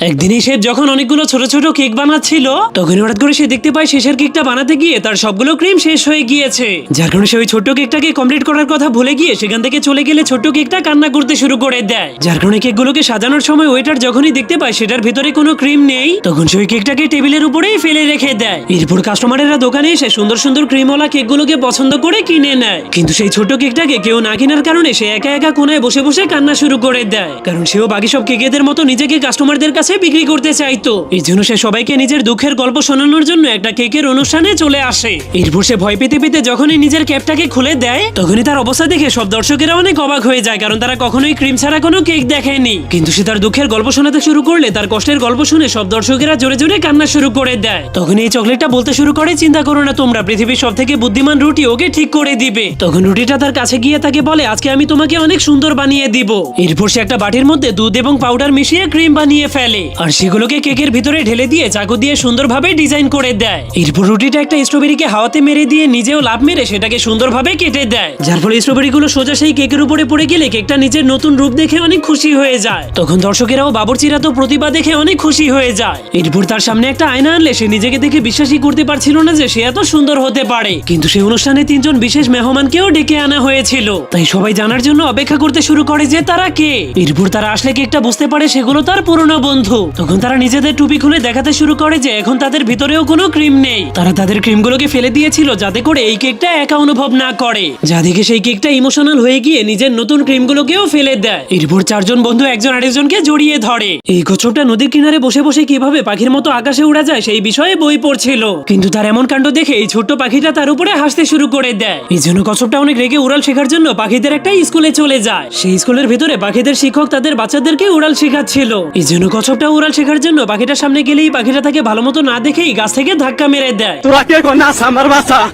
একদিনই শেফ যখন অনেকগুলো ছোট ছোট কেক বানাচ্ছিল তখন হঠাৎ করে সে দেখতে পায় শেষের কেকটা বানাতে গিয়ে তার সবগুলো ক্রিম শেষ হয়ে গিয়েছে, যার কারণে সে ওই ছোট্ট কেকটাকে কমপ্লিট করার কথা ভুলে গিয়ে সেখান থেকে চলে গেলে ছোট্ট কেকটা কান্না করতে শুরু করে দেয়। যার কারণে কেকগুলোকে সাজানোর সময় ওয়েটার যখনই দেখতে পায় সেটার ভিতরে কোনো ক্রিম নেই তখন সে ওই কেকটাকে টেবিলের উপরেই ফেলে রেখে দেয়। এরপর কাস্টমারেরা দোকানে এসে সুন্দর সুন্দর ক্রিমওয়ালা কেকগুলোকে পছন্দ করে কিনে নেয়, কিন্তু সেই ছোট কেকটাকে কেউ না কেনার কারণে সে একা একা কোনায় বসে বসে কান্না শুরু করে দেয়, কারণ সেও বাকি সব কেকেদের মতো নিজেকে কাস্টমারদের কাছে বিক্রি করতে চাইতো। এই জন্য সে সবাইকে নিজের দুঃখের গল্প শোনানোর জন্য একটা কেকের অনুষ্ঠানে চলে আসে। এরপর সে ভয় পেতে পেতে যখনই নিজের ক্যাপটাকে খুলে দেয় তখনই তার অবস্থা দেখে সব দর্শকেরা অনেক অবাক হয়ে যায়, কারণ তারা কখনোই ক্রিম ছাড়া কোনো কেক দেখেনি। কিন্তু সে তার দুঃখের গল্প শোনাতে শুরু করলে তার কষ্টের গল্প শুনে সব দর্শকেরা জোরে জোরে কান্না শুরু করে দেয়। তখন এই চকলেটটা বলতে শুরু করে, চিন্তা করো না তোমরা, পৃথিবীর সব থেকে বুদ্ধিমান রুটি ওকে ঠিক করে দিবে। তখন রুটিটা তার কাছে গিয়ে তাকে বলে, আজকে আমি তোমাকে অনেক সুন্দর বানিয়ে দিব। এরপর সে একটা বাটির মধ্যে দুধ এবং পাউডার মিশিয়ে ক্রিম বানিয়ে ফেলে আর সেগুলোকে কেকের ভিতরে ঢেলে দিয়ে চাকু দিয়ে সুন্দরভাবে ডিজাইন করে দেয়। এরপর রুটিটা একটা স্ট্রবেরিকে হাওয়াতে মেরে দিয়ে নিজেও লাভ মেরে সেটাকে সুন্দরভাবে কেটে দেয়, যার ফলে স্ট্রবেরিগুলো সোজা সেই কেকের উপরে পড়ে গেলে কেকটা নিজের নতুন রূপ দেখে অনেক খুশি হয়ে যায়। তখন দর্শকেরাও বাবুর্চিরা তো প্রতিভা দেখে অনেক খুশি হয়ে যায়। এরপর তার সামনে একটা আয়না আনলে সে নিজেকে দেখে বিশ্বাসই করতে পারছিল না যে সে এত সুন্দর হতে পারে। কিন্তু সেই অনুষ্ঠানে তিনজন বিশেষ মেহমানকেও ডেকে আনা হয়েছিল, তাই সবাই জানার জন্য অপেক্ষা করতে শুরু করে যে তারা কে। এরপর তারা আসলে কেকটা বুঝতে পারে সেগুলো তার পুরনো বন্ধু। তখন তারা নিজেদের টুপি খুলে দেখাতে শুরু করে যে এখন তাদের ভিতরেও কোনো ক্রিম নেই, তারা তাদের ক্রিমগুলোকে ফেলে দিয়েছিল যাতে করে এই কেকটা একা অনুভব না করে, যা দেখে সেই কেকটা ইমোশনাল হয়ে গিয়ে নিজের নতুন ক্রিমগুলোকেও ফেলে দেয়। এরপর চারজন বন্ধু একজন আরেকজনকে জড়িয়ে ধরে। এই কচ্ছপটা নদীর কিনারে বসে বসে কিভাবে পাখির মতো আকাশে উড়া যায় সেই বিষয়ে বই পড়ছিল, কিন্তু তার এমন কাণ্ড দেখে এই ছোট্ট পাখিটা তার উপরে হাসতে শুরু করে দেয়। এই জন্য কচ্ছপটা অনেক রেগে উড়াল শেখার জন্য পাখিদের একটা স্কুলে চলে যায়। সেই স্কুলের ভিতরে পাখিদের শিক্ষক তাদের বাচ্চাদেরকে উড়াল শেখাচ্ছিল। এই জন্য কচ্ছপটা উড়াল শেখার জন্য পাখিটার সামনে গেলেই পাখিটা তাকে ভালো মতো না দেখেই গাছ থেকে ধাক্কা মেরে দেয়।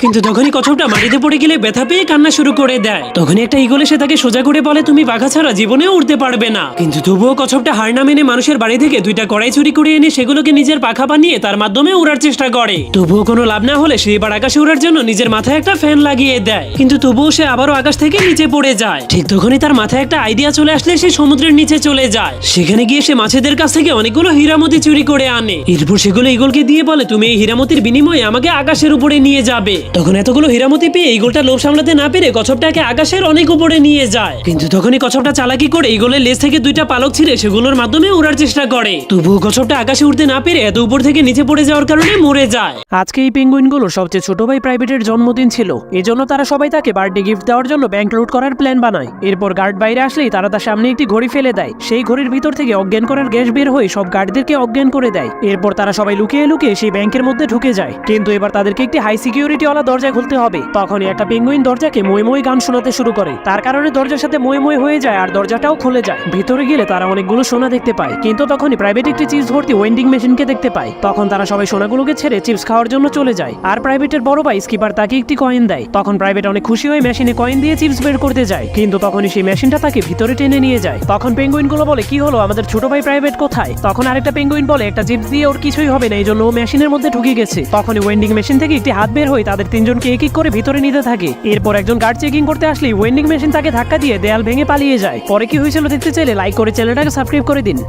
কিন্তু তখনই কচ্ছপটা মাটিতে পড়ে গেলে ব্যথা পেয়ে কান্না শুরু করে দেয়। তখনই একটা ঈগল এসে তাকে সোজা করে বলে, তুমি পাখা ছাড়া জীবনেও উড়তে পারবে না। কিন্তু তবুও কচ্ছপটা হার না মেনে মানুষের বাড়ি থেকে দুইটা কড়াই চুরি করে এনে সেগুলোকে নিজের পাখা বানিয়ে তার মাধ্যমে উড়ার চেষ্টা করে। তবুও কোনো লাভ না হলে সে এবার আকাশে উড়ার জন্য নিজের মাথায় একটা ফ্যান লাগিয়ে দেয়, কিন্তু তবুও সে আবারও আকাশ থেকে নিচে পড়ে যায়। ঠিক তখনই তার মাথায় একটা আইডিয়া চলে আসলে সে সমুদ্রের নিচে চলে যায়। সেখানে গিয়ে সে মাছেদের কাছ থেকে অনেকগুলো হীরামতি চুরি করে আনে। এরপর সেগুলো ঈগলকে দিয়ে বলে, তুমি এই হীরামতির বিনিময়ে আমাকে আকাশের উপরে নিয়ে যাবে। তখন এতগুলো হীরামতি পেয়ে ঈগলটা লোভ সামলাতে না পেরে কচ্ছপটাকে আকাশের অনেক উপরে নিয়ে যায়। কিন্তু তখনই কচ্ছপটা চালাকি করে ঈগলের লেজ থেকে দুইটা পালক ছিঁড়ে সেগুলোর মাধ্যমে উড়ার চেষ্টা করে। তবুও কচ্ছপটা আকাশে উঠতে না পেরে এত উপর থেকে নিচে পড়ে যাওয়ার কারণে মরে যায়। আজকে এই পেঙ্গুইনগুলোর সবচেয়ে ছোট ভাই প্রাইভেটের জন্মদিন ছিল, এজন্য তারা সবাই তাকে বার্থডে গিফট দেওয়ার জন্য ব্যাংক লুট করার প্ল্যান বানায়। এরপর গার্ড বাইরে আসলেই তারা তার সামনে একটি ঘড়ি ফেলে দেয়। সেই ঘড়ির ভিতর থেকে অজ্ঞান করার গ্যাস বের হয়ে সব গার্ডদেরকে অজ্ঞান করে দেয়। এরপর তারা সবাই লুকিয়ে লুকিয়ে সেই ব্যাংকের মধ্যে ঢুকে যায়, কিন্তু এবার তাদেরকে একটি হাই সিকিউরিটি ওয়ালা দরজা খুলতে হবে। তখনই একটা পেঙ্গুইন দরজাকে মই মই গান শোনাতে শুরু করে, তার কারণে দরজার সাথে মই মই হয়ে যায় আর দরজাটাও খুলে যায়। ভিতরে গেলে তারা অনেকগুলো সোনা দেখতে পায়, কিন্তু তখনই প্রাইভেট একটি চিপস ভর্তি ওয়েন্ডিং মেশিনকে দেখতে পায়। তখন তারা সবাই সোনাগুলোকে ছেড়ে চিপস খাওয়ার জন্য চলে যায়, আর প্রাইভেটের বড় ভাই স্কিপার তাকে একটি কয়েন দেয়। তখন প্রাইভেট অনেক খুশি হয়ে মেশিনে কয়েন দিয়ে চিপস বের করতে যায়, কিন্তু তখনই সেই মেশিনটা তাকে ভিতরে টেনে নিয়ে যায়। তখন পেঙ্গুইনগুলো বলে, কি হলো, আমাদের ছোট ভাই প্রাইভেট কোথায়? তখন আরেকটা পেঙ্গুইন বলে, একটা চিপস দিয়ে ওর কিছুই হবে না, এই জন্য ও মেশিনের মধ্যে ঢুকে গেছে। তখনই ওয়েন্ডিং মেশিন থেকে একটি হাত বের হয়ে তাদের তিনজনকে এক এক করে ভিতরে নিতে থাকে। এরপর একজন গার্ড চেকিং করতে আসলেই ওয়েন্ডিং মেশিন তাকে ধাক্কা দিয়ে দেয়াল ভেঙে পালিয়ে যায়। পরে কি হয়েছিল দেখতে চাইলে লাইক করে চ্যানেলটাকে সাবস্ক্রাইব করে দিন।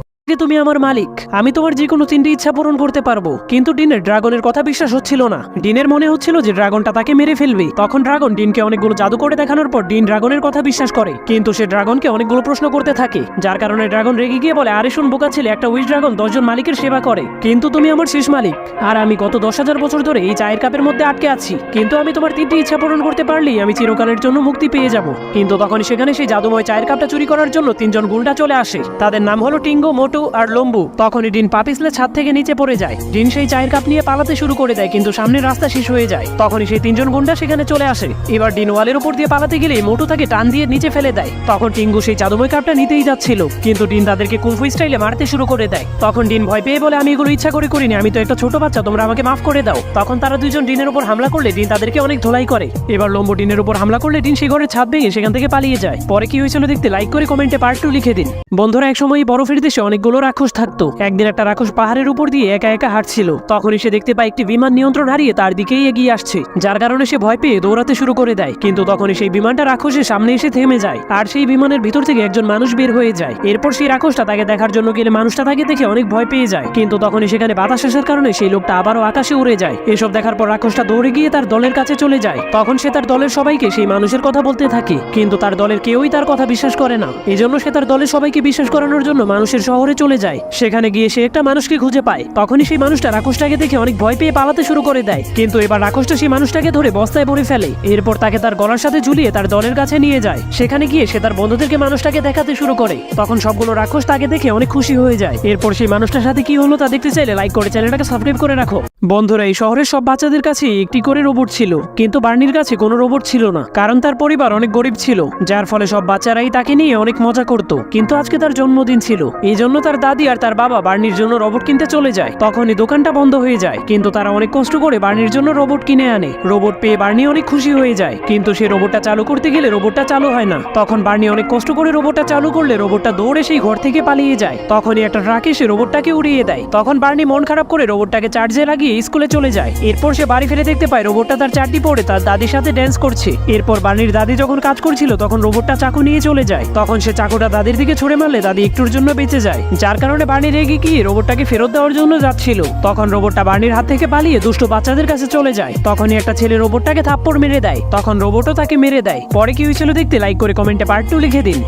তুমি আমার মালিক, আমি তোমার যে কোনো তিনটি ইচ্ছা পূরণ করতে পারবো। কিন্তু ডিনের ড্রাগনের কথা বিশ্বাস হচ্ছিল না। ডিনের মনে হচ্ছিল যে ড্রাগনটা তাকে মেরে ফেলবে। তখন ড্রাগন ডিনকে অনেকগুলো জাদু করে দেখানোর পর ডিন ড্রাগনের কথা বিশ্বাস করে, কিন্তু সে ড্রাগনকে অনেকগুলো প্রশ্ন করতে থাকে, যার কারণে ড্রাগন রেগে গিয়ে বলে, আরে শুন বোকা ছেলে, একটা উইশ ড্রাগন 10 জন মালিকের সেবা করে, কিন্তু তুমি আমার শেষ মালিক, আর আমি গত 10,000 বছর ধরে এই চায়ের কাপের মধ্যে আটকে আছি। কিন্তু আমি তোমার তিনটি ইচ্ছা পূরণ করতে পারলেই আমি চিরকালের জন্য মুক্তি পেয়ে যাব। কিন্তু তখন সেখানে সেই জাদুময় চায়ের কাপটা চুরি করার জন্য তিনজন গুন্ডা চলে আসে। তাদের নাম হলো টিঙ্গো, মোটু আর লম্বু। তখনই ডিন পা পিছলে ছাদ থেকে নিচে পড়ে যায়। ডিন সেই চায়ের কাপ নিয়ে পালাতে শুরু করে দেয়, কিন্তু সামনের রাস্তা শেষ হয়ে যায়। তখনই সেই তিনজন গুন্ডা সেখানে চলে আসে। এবার ডিন ওয়ালের উপর দিয়ে পালাতে গেলে মোটু তাকে টান দিয়ে নিচে ফেলে দেয়। তখন টিঙ্গু সেই জাদুময় কাপটা নিতেই যাচ্ছিল, কিন্তু ডিন তাদেরকে কুংফু স্টাইলে মারতে শুরু করে দেয়। তখন ডিন ভয় পেয়ে বলে, আমি এগুলো ইচ্ছা করে করিনি, আমি তো একটা ছোট বাচ্চা, তোমরা আমাকে মাফ করে দাও। তখন তারা দুইজন ডিনের উপর হামলা করলে ডিন তাদেরকে অনেক ধোলাই করে। এবার লম্বু ডিনের উপর হামলা করলে ডিন সেই ঘরের ছাদ ভেঙে সেখান থেকে পালিয়ে যায়। পরে কি হয়েছিল দেখতে লাইক করে কমেন্টে পার্ট 2 লিখে দিন। বন্ধুরা, একসময় বরফের দেশে অনেক অনেকগুলো রাক্ষস থাকতো। একদিন একটা রাক্ষস পাহাড়ের উপর দিয়ে একা একা হাঁটছিল। তখনই সে দেখতে পায় একটি বিমান নিয়ন্ত্রণ হারিয়ে তার দিকেই এগিয়ে আসছে, যার কারণে সে ভয় পেয়ে দৌড়াতে শুরু করে দেয়। কিন্তু তখনই সেই বিমানটা রাক্ষসের সামনে এসে থেমে যায়, আর সেই বিমানের ভিতর থেকে একজন মানুষ বের হয়ে যায়। এরপর সেই রাক্ষসটা তাকে দেখার জন্য গেলে মানুষটা তাকে দেখে অনেক ভয় পেয়ে যায়। কিন্তু তখনই সেখানে বাতাস আসার কারণে সেই লোকটা আবারও আকাশে উড়ে যায়। এসব দেখার পর রাক্ষসটা দৌড়ে গিয়ে তার দলের কাছে চলে যায়। তখন সে তার দলের সবাইকে সেই মানুষের কথা বলতে থাকে, কিন্তু তার দলের কেউই তার কথা বিশ্বাস করে না। এজন্য সে তার দলের সবাইকে বিশ্বাস করানোর জন্য মানুষের শহরে চলে যায়। সেখানে গিয়ে সে একটা মানুষকে খুঁজে পায়। তখনই সেই মানুষটা রাক্ষসটাকে দেখে অনেক ভয় পেয়ে পালাতে শুরু করে দেয়। কিন্তু এবার রাক্ষসটা সেই মানুষটাকে ধরে বস্তায় ভরে ফেলে। এরপর তাকে তার গলার সাথে ঝুলিয়ে তার দলের কাছে নিয়ে যায়। সেখানে গিয়ে সে তার বন্ধুদেরকে মানুষটাকে দেখাতে শুরু করে। তখন সবগুলো রাক্ষস তাকে দেখে অনেক খুশি হয়ে যায়। এরপর সেই মানুষটার সাথে কি হলো তা দেখতে চাইলে লাইক করে চ্যানেলটাকে সাবস্ক্রাইব করে রাখো। বন্ধুরা, এই শহরের সব বাচ্চাদের কাছে একটি করে রোবট ছিল, কিন্তু বার্নির কাছে কোনো রোবট ছিল না, কারণ তার পরিবার অনেক গরিব ছিল, যার ফলে সব বাচ্চারাই তাকে নিয়ে অনেক মজা করত। কিন্তু আজকে তার জন্মদিন ছিল, এই জন্য তার দাদি আর তার বাবা বার্নির জন্য রোবট কিনতে চলে যায়। তখনই দোকানটা বন্ধ হয়ে যায়, কিন্তু তারা অনেক কষ্ট করে বার্নির জন্য রোবট কিনে আনে। রোবট পেয়ে বার্নি অনেক খুশি হয়ে যায়, কিন্তু সে রোবটটা চালু করতে গেলে রোবটটা চালু হয় না। তখন বার্নি অনেক কষ্ট করে রোবটটা চালু করলে রোবটটা দৌড়ে সেই ঘর থেকে পালিয়ে যায়। তখনই একটা ট্রাক এসে রোবটটাকে উড়িয়ে দেয়। তখন বার্নি মন খারাপ করে রোবটটাকে চার্জে লাগিয়ে স্কুলে চলে যায়। এরপর সে বাড়ি ফিরে দেখতে পায় রোবটটা তার চারটি পরে তার দাদির সাথে ড্যান্স করছে। এরপর বার্নির দাদি যখন কাজ করছিল তখন রোবটটা চাকু নিয়ে চলে যায়। তখন সে চাকুটা দাদির দিকে ছুড়ে মারলে দাদি একটুর জন্য বেঁচে যায়, যার কারণে বার্নি রেগে গিয়ে রোবটটাকে ফেরত দেওয়ার জন্য যাচ্ছিল। তখন রোবটটা বার্নির হাত থেকে পালিয়ে দুষ্ট বাচ্চাদের কাছে চলে যায়। তখনই একটা ছেলে রোবটটাকে থাপ্পড় মেরে দেয়। তখন রোবটও তাকে মেরে দেয়। পরে কি হয়েছিল দেখতে লাইক করে কমেন্টে পার্ট 2 লিখে দিন।